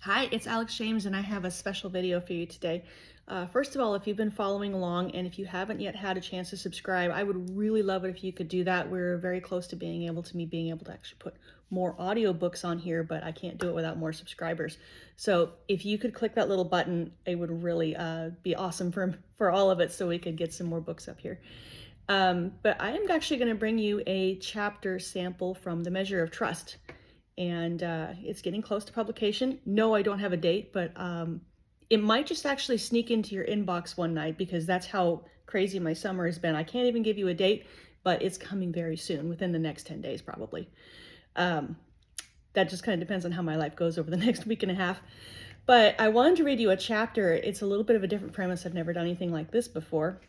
Hi, it's Alex James, and I have a special video for you today. First of all, if you've been following along and if you haven't yet had a chance to subscribe, I would really love it if you could do that. We're very close to being able to actually put more audiobooks on here, but I can't do it without more subscribers. So if you could click that little button, it would really be awesome for all of it, so we could get some more books up here. But I am actually going to bring you a chapter sample from The Measure of Trust. And it's getting close to publication. No, I don't have a date, but it might just actually sneak into your inbox one night because that's how crazy my summer has been. I can't even give you a date, but it's coming very soon, within the next 10 days probably. That just kind of depends on how my life goes over the next week and a half. But I wanted to read you a chapter. It's a little bit of a different premise. I've never done anything like this before.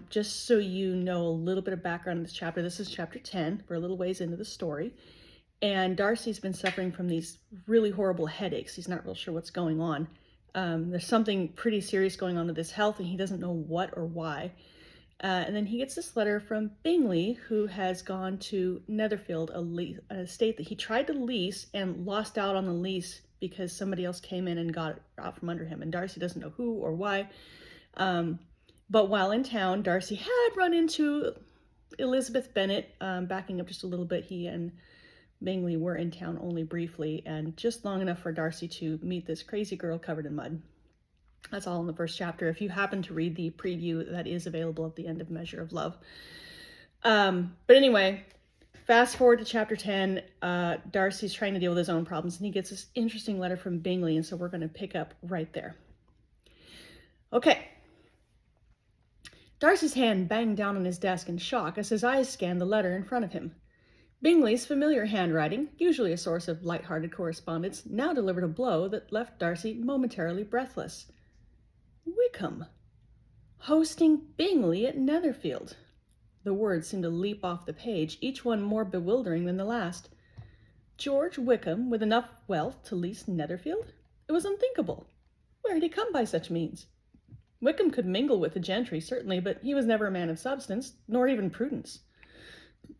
Just so you know a little bit of background on this chapter, this is chapter 10. We're a little ways into the story. And Darcy's been suffering from these really horrible headaches. He's not real sure what's going on. There's something pretty serious going on with his health, and he doesn't know what or why. And then he gets this letter from Bingley, who has gone to Netherfield, an estate that he tried to lease and lost out on the lease because somebody else came in and got it out from under him. And Darcy doesn't know who or why. But while in town, Darcy had run into Elizabeth Bennet. Backing up just a little bit, he and Bingley were in town only briefly, and just long enough for Darcy to meet this crazy girl covered in mud. That's all in the first chapter. If you happen to read the preview that is available at the end of Measure of Love. But anyway, fast forward to chapter 10. Darcy's trying to deal with his own problems, and he gets this interesting letter from Bingley, and so we're going to pick up right there. Okay. Darcy's hand banged down on his desk in shock as his eyes scanned the letter in front of him. Bingley's familiar handwriting, usually a source of light-hearted correspondence, now delivered a blow that left Darcy momentarily breathless. Wickham! Hosting Bingley at Netherfield! The words seemed to leap off the page, each one more bewildering than the last. George Wickham with enough wealth to lease Netherfield? It was unthinkable. Where had he come by such means? Wickham could mingle with the gentry, certainly, but he was never a man of substance, nor even prudence.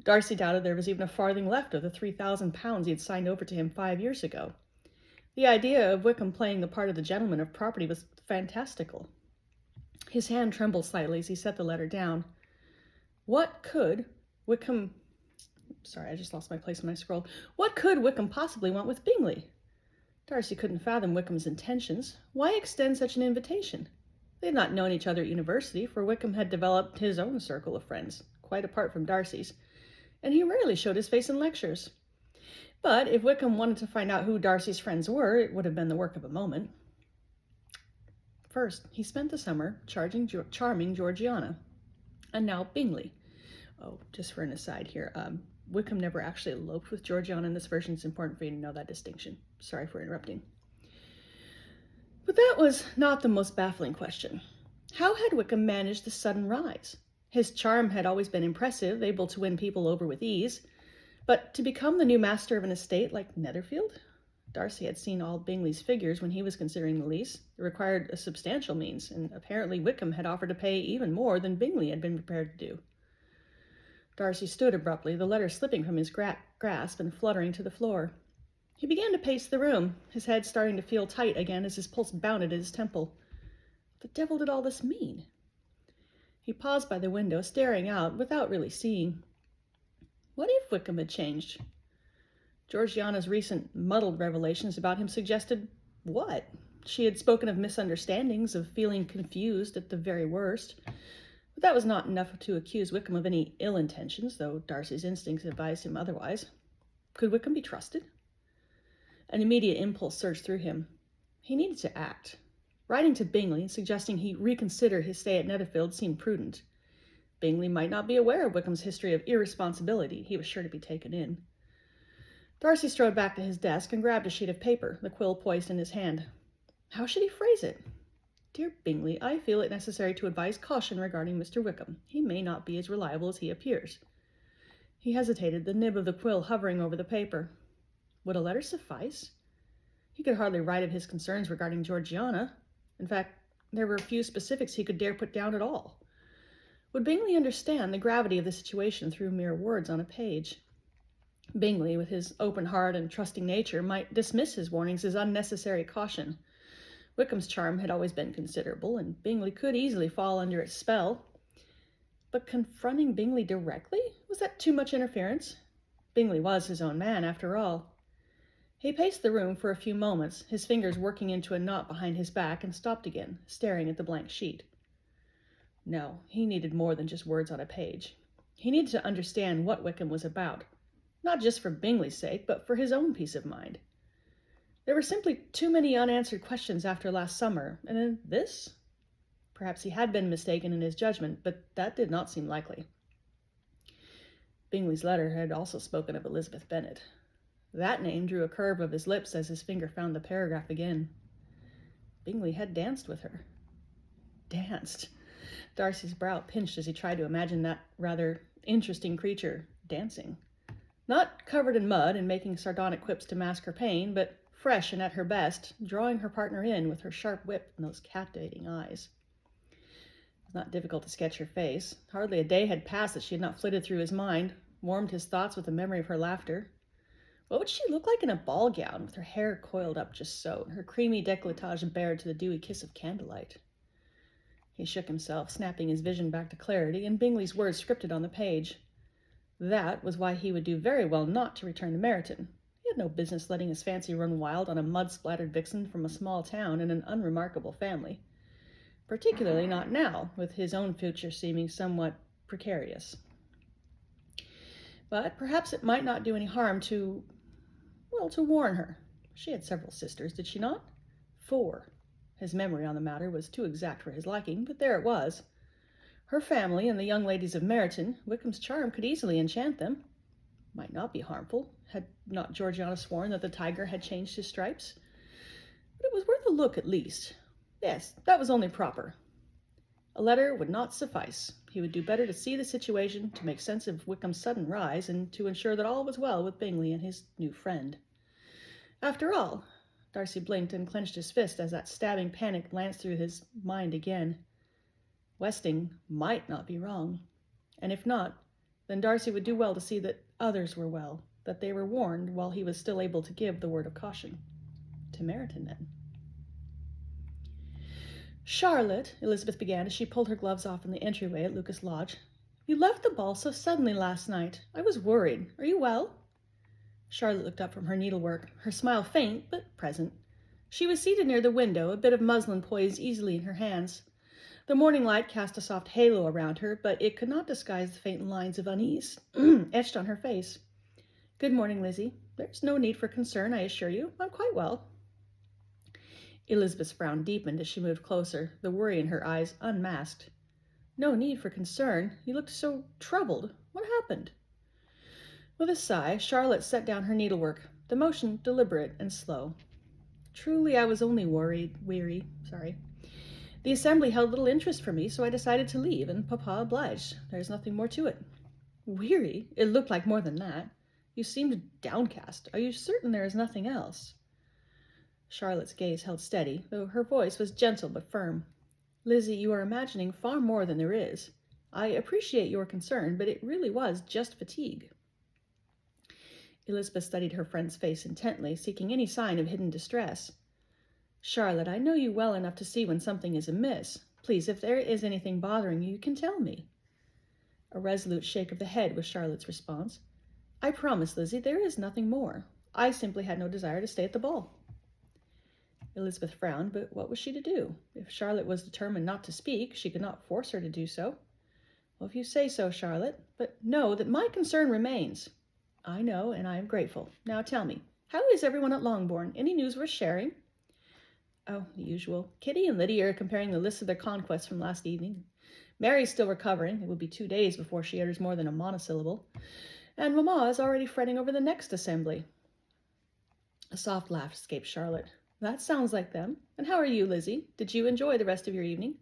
Darcy doubted there was even a farthing left of the £3,000 he had signed over to him 5 years ago. The idea of Wickham playing the part of the gentleman of property was fantastical. His hand trembled slightly as he set the letter down. What could Wickham... Sorry, I just lost my place when I scrolled. What could Wickham possibly want with Bingley? Darcy couldn't fathom Wickham's intentions. Why extend such an invitation? They had not known each other at university, for Wickham had developed his own circle of friends, quite apart from Darcy's, and he rarely showed his face in lectures. But if Wickham wanted to find out who Darcy's friends were, it would have been the work of a moment. First, he spent the summer charming Georgiana, and now Bingley. Oh, just for an aside here, Wickham never actually eloped with Georgiana in this version. It's important for you to know that distinction. Sorry for interrupting. But that was not the most baffling question. How had Wickham managed the sudden rise? His charm had always been impressive, able to win people over with ease. But to become the new master of an estate like Netherfield? Darcy had seen all Bingley's figures when he was considering the lease. It required a substantial means, and apparently Wickham had offered to pay even more than Bingley had been prepared to do. Darcy stood abruptly, the letter slipping from his grasp and fluttering to the floor. He began to pace the room, his head starting to feel tight again as his pulse bounded at his temple. What the devil did all this mean? He paused by the window, staring out, without really seeing. What if Wickham had changed? Georgiana's recent muddled revelations about him suggested what? She had spoken of misunderstandings, of feeling confused at the very worst. But that was not enough to accuse Wickham of any ill intentions, though Darcy's instincts advised him otherwise. Could Wickham be trusted? An immediate impulse surged through him. He needed to act. Writing to Bingley, suggesting he reconsider his stay at Netherfield, seemed prudent. Bingley might not be aware of Wickham's history of irresponsibility. He was sure to be taken in. Darcy strode back to his desk and grabbed a sheet of paper, the quill poised in his hand. How should he phrase it? Dear Bingley, I feel it necessary to advise caution regarding Mr. Wickham. He may not be as reliable as he appears. He hesitated, the nib of the quill hovering over the paper. Would a letter suffice? He could hardly write of his concerns regarding Georgiana. In fact, there were few specifics he could dare put down at all. Would Bingley understand the gravity of the situation through mere words on a page? Bingley, with his open heart and trusting nature, might dismiss his warnings as unnecessary caution. Wickham's charm had always been considerable, and Bingley could easily fall under its spell. But confronting Bingley directly? Was that too much interference? Bingley was his own man, after all. He paced the room for a few moments, his fingers working into a knot behind his back, and stopped again, staring at the blank sheet. No, he needed more than just words on a page. He needed to understand what Wickham was about, not just for Bingley's sake, but for his own peace of mind. There were simply too many unanswered questions after last summer, and in this? Perhaps he had been mistaken in his judgment, but that did not seem likely. Bingley's letter had also spoken of Elizabeth Bennet. That name drew a curve of his lips as his finger found the paragraph again. Bingley had danced with her. Danced. Darcy's brow pinched as he tried to imagine that rather interesting creature dancing. Not covered in mud and making sardonic quips to mask her pain, but fresh and at her best, drawing her partner in with her sharp wit and those captivating eyes. It was not difficult to sketch her face. Hardly a day had passed that she had not flitted through his mind, warmed his thoughts with the memory of her laughter. What would she look like in a ball gown, with her hair coiled up just so, and her creamy décolletage bared to the dewy kiss of candlelight? He shook himself, snapping his vision back to clarity, and Bingley's words scripted on the page. That was why he would do very well not to return to Meryton. He had no business letting his fancy run wild on a mud-splattered vixen from a small town and an unremarkable family. Particularly not now, with his own future seeming somewhat precarious. But perhaps it might not do any harm to warn her. She had several sisters, did she not? 4. His memory on the matter was too exact for his liking, but there it was. Her family and the young ladies of Meryton, Wickham's charm could easily enchant them. Might not be harmful. Had not Georgiana sworn that the tiger had changed his stripes? But it was worth a look at least. Yes, that was only proper. A letter would not suffice. He would do better to see the situation, to make sense of Wickham's sudden rise, and to ensure that all was well with Bingley and his new friend. After all, Darcy blinked and clenched his fist as that stabbing panic lanced through his mind again. Westing might not be wrong, and if not, then Darcy would do well to see that others were well, that they were warned while he was still able to give the word of caution. To Meryton, then. Charlotte, Elizabeth began as she pulled her gloves off in the entryway at Lucas Lodge, you left the ball so suddenly last night. I was worried. Are you well? Charlotte looked up from her needlework, her smile faint but present. She was seated near the window, a bit of muslin poised easily in her hands. The morning light cast a soft halo around her, but it could not disguise the faint lines of unease etched on her face. Good morning, Lizzie. There's no need for concern, I assure you. I'm quite well. Elizabeth's frown deepened as she moved closer, the worry in her eyes unmasked. No need for concern. You looked so troubled. What happened? With a sigh, Charlotte set down her needlework, the motion deliberate and slow. Truly, I was only weary. The assembly held little interest for me, so I decided to leave, and Papa obliged. There's nothing more to it. Weary? It looked like more than that. You seemed downcast. Are you certain there is nothing else? Charlotte's gaze held steady, though her voice was gentle but firm. Lizzie, you are imagining far more than there is. I appreciate your concern, but it really was just fatigue. Elizabeth studied her friend's face intently, seeking any sign of hidden distress. Charlotte, I know you well enough to see when something is amiss. Please, if there is anything bothering you, you can tell me. A resolute shake of the head was Charlotte's response. I promise, Lizzie, there is nothing more. I simply had no desire to stay at the ball. Elizabeth frowned, but what was she to do? If Charlotte was determined not to speak, she could not force her to do so. Well, if you say so, Charlotte, but know that my concern remains. I know, and I am grateful. Now tell me, how is everyone at Longbourn? Any news worth sharing? Oh, the usual. Kitty and Lydia are comparing the lists of their conquests from last evening. Mary's still recovering. It will be 2 days before she utters more than a monosyllable. And Mamma is already fretting over the next assembly. A soft laugh escaped Charlotte. That sounds like them. And how are you, Lizzie? Did you enjoy the rest of your evening?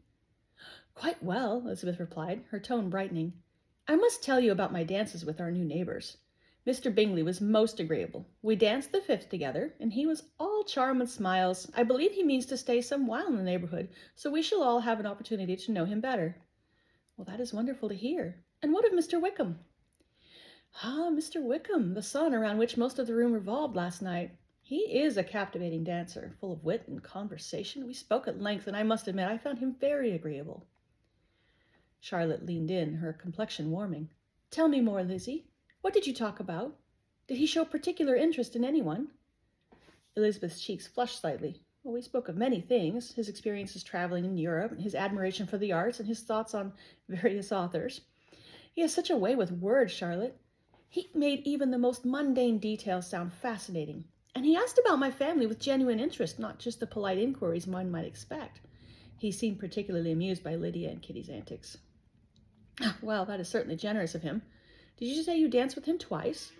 Quite well, Elizabeth replied, her tone brightening. I must tell you about my dances with our new neighbors. Mr. Bingley was most agreeable. We danced the 5th together, and he was all charm and smiles. I believe he means to stay some while in the neighborhood, so we shall all have an opportunity to know him better. Well, that is wonderful to hear. And what of Mr. Wickham? Ah, Mr. Wickham, the son around which most of the room revolved last night. He is a captivating dancer, full of wit and conversation. We spoke at length, and I must admit I found him very agreeable. Charlotte leaned in, her complexion warming. Tell me more, Lizzie. What did you talk about? Did he show particular interest in anyone? Elizabeth's cheeks flushed slightly. Well, we spoke of many things, his experiences traveling in Europe, his admiration for the arts, and his thoughts on various authors. He has such a way with words, Charlotte. He made even the most mundane details sound fascinating. And he asked about my family with genuine interest, not just the polite inquiries one might expect. He seemed particularly amused by Lydia and Kitty's antics. Well, that is certainly generous of him. Did you say you danced with him twice?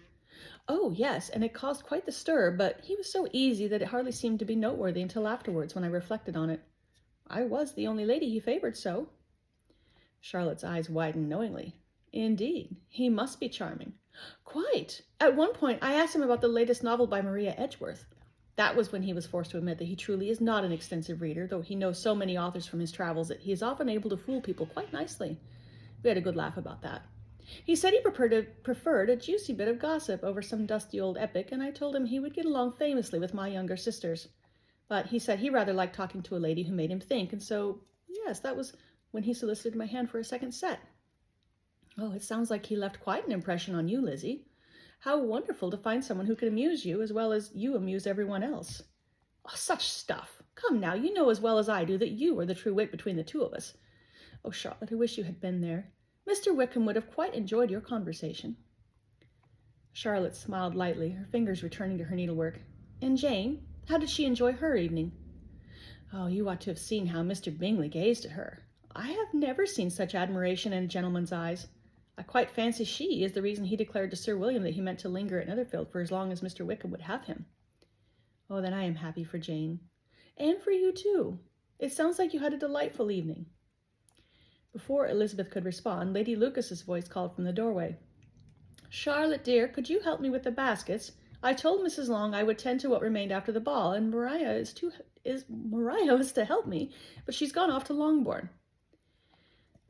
Oh, yes, and it caused quite the stir, but he was so easy that it hardly seemed to be noteworthy until afterwards when I reflected on it. I was the only lady he favored so. Charlotte's eyes widened knowingly. Indeed, he must be charming. Quite. At one point, I asked him about the latest novel by Maria Edgeworth. That was when he was forced to admit that he truly is not an extensive reader, though he knows so many authors from his travels that he is often able to fool people quite nicely. We had a good laugh about that. He said he preferred a juicy bit of gossip over some dusty old epic, and I told him he would get along famously with my younger sisters. But he said he rather liked talking to a lady who made him think, and so, yes, that was when he solicited my hand for a second set. Oh, it sounds like he left quite an impression on you, Lizzie. How wonderful to find someone who can amuse you as well as you amuse everyone else. Oh, such stuff. Come now, you know as well as I do that you are the true wit between the two of us. Oh, Charlotte, I wish you had been there. Mr. Wickham would have quite enjoyed your conversation. Charlotte smiled lightly, her fingers returning to her needlework. And Jane, how did she enjoy her evening? Oh, you ought to have seen how Mr. Bingley gazed at her. I have never seen such admiration in a gentleman's eyes. I quite fancy she is the reason he declared to Sir William that he meant to linger at Netherfield for as long as Mr. Wickham would have him. Oh, then I am happy for Jane. And for you, too. It sounds like you had a delightful evening. Before Elizabeth could respond, Lady Lucas's voice called from the doorway. Charlotte, dear, could you help me with the baskets? I told Mrs. Long I would tend to what remained after the ball, and Maria is to help me, but she's gone off to Longbourn.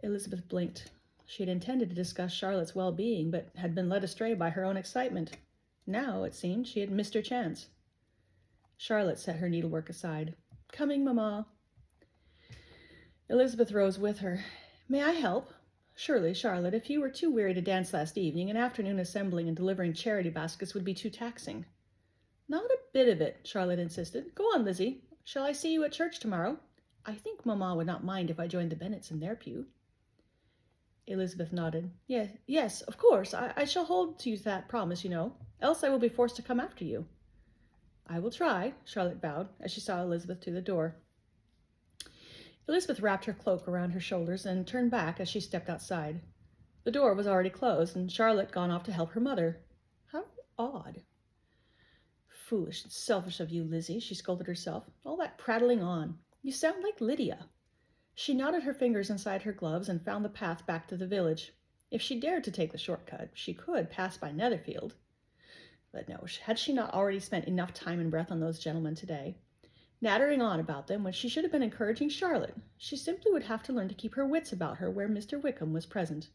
Elizabeth blinked. She had intended to discuss Charlotte's well-being, but had been led astray by her own excitement. Now, it seemed, she had missed her chance. Charlotte set her needlework aside. Coming, Mamma. Elizabeth rose with her. May I help? Surely, Charlotte, if you were too weary to dance last evening, an afternoon assembling and delivering charity baskets would be too taxing. Not a bit of it, Charlotte insisted. Go on, Lizzie. Shall I see you at church tomorrow? I think Mamma would not mind if I joined the Bennets in their pew. Elizabeth nodded. Yes, of course. I shall hold to that promise, you know. Else I will be forced to come after you. I will try, Charlotte vowed, as she saw Elizabeth to the door. Elizabeth wrapped her cloak around her shoulders and turned back as she stepped outside. The door was already closed, and Charlotte gone off to help her mother. How odd. Foolish and selfish of you, Lizzie, she scolded herself. All that prattling on. You sound like Lydia. She knotted her fingers inside her gloves and found the path back to the village. If she dared to take the shortcut, she could pass by Netherfield. But no, had she not already spent enough time and breath on those gentlemen today? Nattering on about them when she should have been encouraging Charlotte. She simply would have to learn to keep her wits about her where Mr. Wickham was present.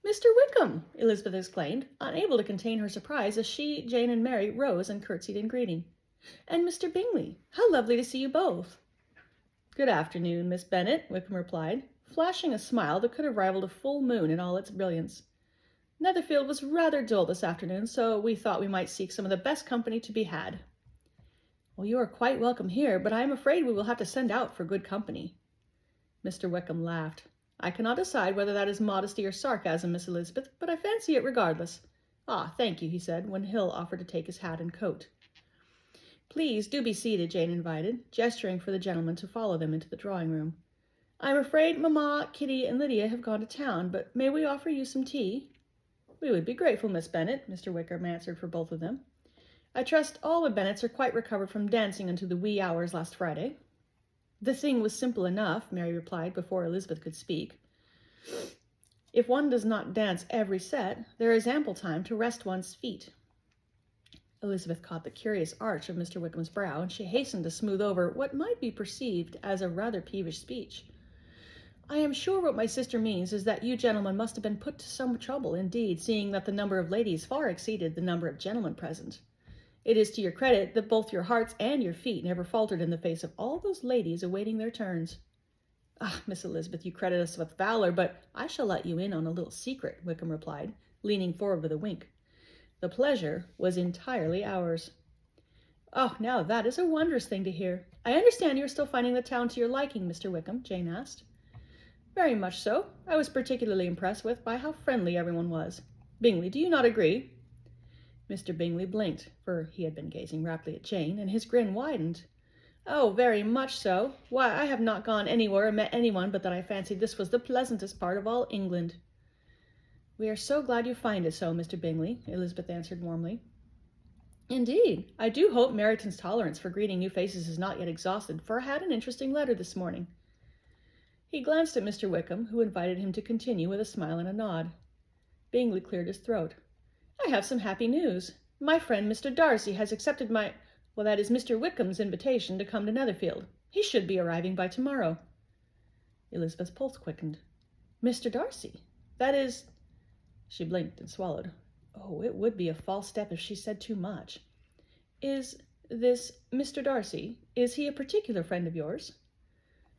Mr. Wickham! Elizabeth exclaimed, unable to contain her surprise as she, Jane, and Mary rose and curtsied in greeting. And Mr. Bingley! How lovely to see you both! Good afternoon, Miss Bennet, Wickham replied, flashing a smile that could have rivaled a full moon in all its brilliance. Netherfield was rather dull this afternoon, so we thought we might seek some of the best company to be had. Well, you are quite welcome here, but I am afraid we will have to send out for good company. Mr. Wickham laughed. I cannot decide whether that is modesty or sarcasm, Miss Elizabeth, but I fancy it regardless. Ah, thank you, he said, when Hill offered to take his hat and coat. Please do be seated, Jane invited, gesturing for the gentlemen to follow them into the drawing-room. I am afraid Mamma, Kitty, and Lydia have gone to town, but may we offer you some tea? We would be grateful, Miss Bennet, Mr. Wickham answered for both of them. I trust all the Bennets are quite recovered from dancing into the wee hours last Friday. The thing was simple enough, Mary replied before Elizabeth could speak. If one does not dance every set, there is ample time to rest one's feet. Elizabeth caught the curious arch of Mr. Wickham's brow, and she hastened to smooth over what might be perceived as a rather peevish speech. I am sure what my sister means is that you gentlemen must have been put to some trouble indeed, seeing that the number of ladies far exceeded the number of gentlemen present. It is to your credit that both your hearts and your feet never faltered in the face of all those ladies awaiting their turns. Ah, Miss Elizabeth, you credit us with valor, but I shall let you in on a little secret, Wickham replied, leaning forward with a wink. The pleasure was entirely ours. Oh, now that is a wondrous thing to hear. I understand you are still finding the town to your liking, Mr. Wickham, Jane asked. Very much so. I was particularly impressed by how friendly everyone was. Bingley, do you not agree? Mr. Bingley blinked, for he had been gazing raptly at Jane, and his grin widened. Oh, very much so. Why, I have not gone anywhere or met anyone but that I fancied this was the pleasantest part of all England. We are so glad you find it so, Mr. Bingley, Elizabeth answered warmly. Indeed, I do hope Meryton's tolerance for greeting new faces is not yet exhausted, for I had an interesting letter this morning. He glanced at Mr. Wickham, who invited him to continue with a smile and a nod. Bingley cleared his throat. I have some happy news. My friend Mr. Darcy has accepted that is Mr. Wickham's invitation to come to Netherfield. He should be arriving by tomorrow. Elizabeth's pulse quickened. Mr. Darcy? That is... She blinked and swallowed. Oh, it would be a false step if she said too much. Is this Mr. Darcy? Is he a particular friend of yours?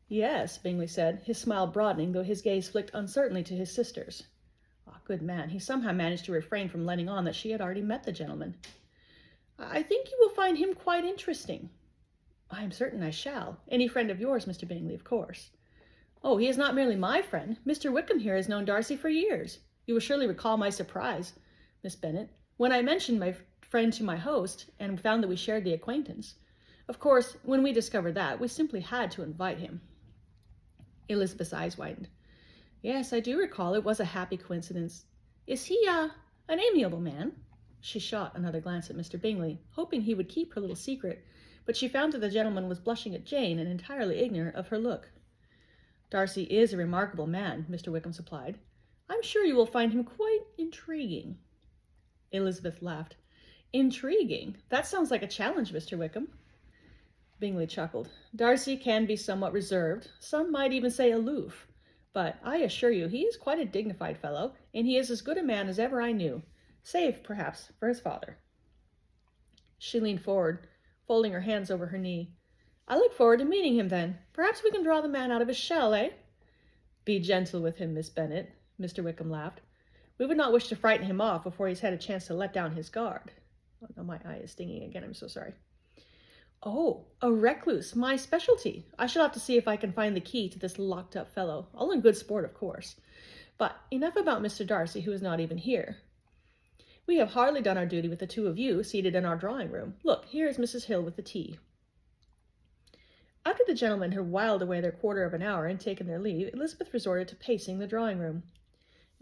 Yes, Bingley said, his smile broadening, though his gaze flicked uncertainly to his sister's. Ah, good man, he somehow managed to refrain from letting on that she had already met the gentleman. I think you will find him quite interesting. I am certain I shall. Any friend of yours, Mr. Bingley, of course. Oh, he is not merely my friend. Mr. Wickham here has known Darcy for years. You will surely recall my surprise, Miss Bennet, when I mentioned my friend to my host and found that we shared the acquaintance. Of course, when we discovered that, we simply had to invite him. Elizabeth's eyes widened. Yes, I do recall. It was a happy coincidence. Is he, an amiable man? She shot another glance at Mr. Bingley, hoping he would keep her little secret, but she found that the gentleman was blushing at Jane and entirely ignorant of her look. Darcy is a remarkable man, Mr. Wickham supplied. I'm sure you will find him quite intriguing. Elizabeth laughed. Intriguing? That sounds like a challenge, Mr. Wickham. Bingley chuckled. Darcy can be somewhat reserved, some might even say aloof, but I assure you he is quite a dignified fellow, and he is as good a man as ever I knew, save, perhaps, for his father. She leaned forward, folding her hands over her knee. I look forward to meeting him, then. Perhaps we can draw the man out of his shell, eh? Be gentle with him, Miss Bennet, Mr. Wickham laughed. We would not wish to frighten him off before he's had a chance to let down his guard. Oh, no, my eye is stinging again. I'm so sorry. Oh, a recluse, my specialty. I shall have to see if I can find the key to this locked-up fellow. All in good sport, of course. But enough about Mr. Darcy, who is not even here. We have hardly done our duty with the two of you seated in our drawing-room. Look, here is Mrs. Hill with the tea. After the gentlemen had whiled away their quarter of an hour and taken their leave, Elizabeth resorted to pacing the drawing-room.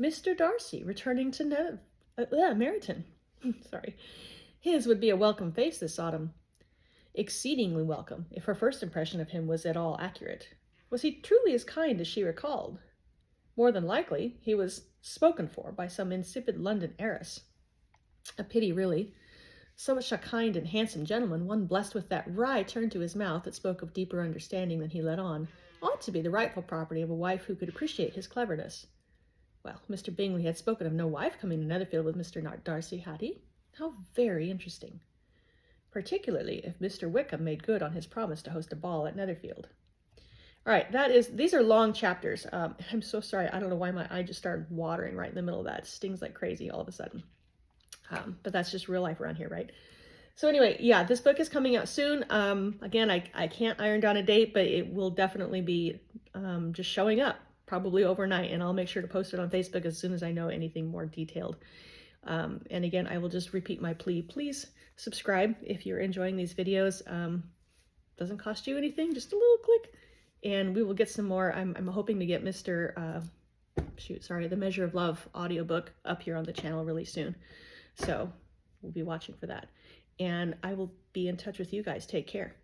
Mr. Darcy, returning to Meryton. Sorry. His would be a welcome face this autumn. Exceedingly welcome, if her first impression of him was at all accurate. Was he truly as kind as she recalled? More than likely, he was spoken for by some insipid London heiress. A pity, really. Such a kind and handsome gentleman, one blessed with that wry turn to his mouth that spoke of deeper understanding than he let on, ought to be the rightful property of a wife who could appreciate his cleverness. Well, Mr. Bingley had spoken of no wife coming to Netherfield with Mr. Darcy, had he? How very interesting. Particularly if Mr. Wickham made good on his promise to host a ball at Netherfield. All right, these are long chapters. I'm so sorry. I don't know why my eye just started watering right in the middle of that. It stings like crazy all of a sudden. But that's just real life around here, right? So anyway, yeah, this book is coming out soon. Again, I can't iron down a date, but it will definitely be just showing up, probably overnight, and I'll make sure to post it on Facebook as soon as I know anything more detailed. And again, I will just repeat my plea. Please subscribe if you're enjoying these videos. Doesn't cost you anything, just a little click. And we will get some more. I'm hoping to get The Measure of Love audiobook up here on the channel really soon. So we'll be watching for that. And I will be in touch with you guys. Take care.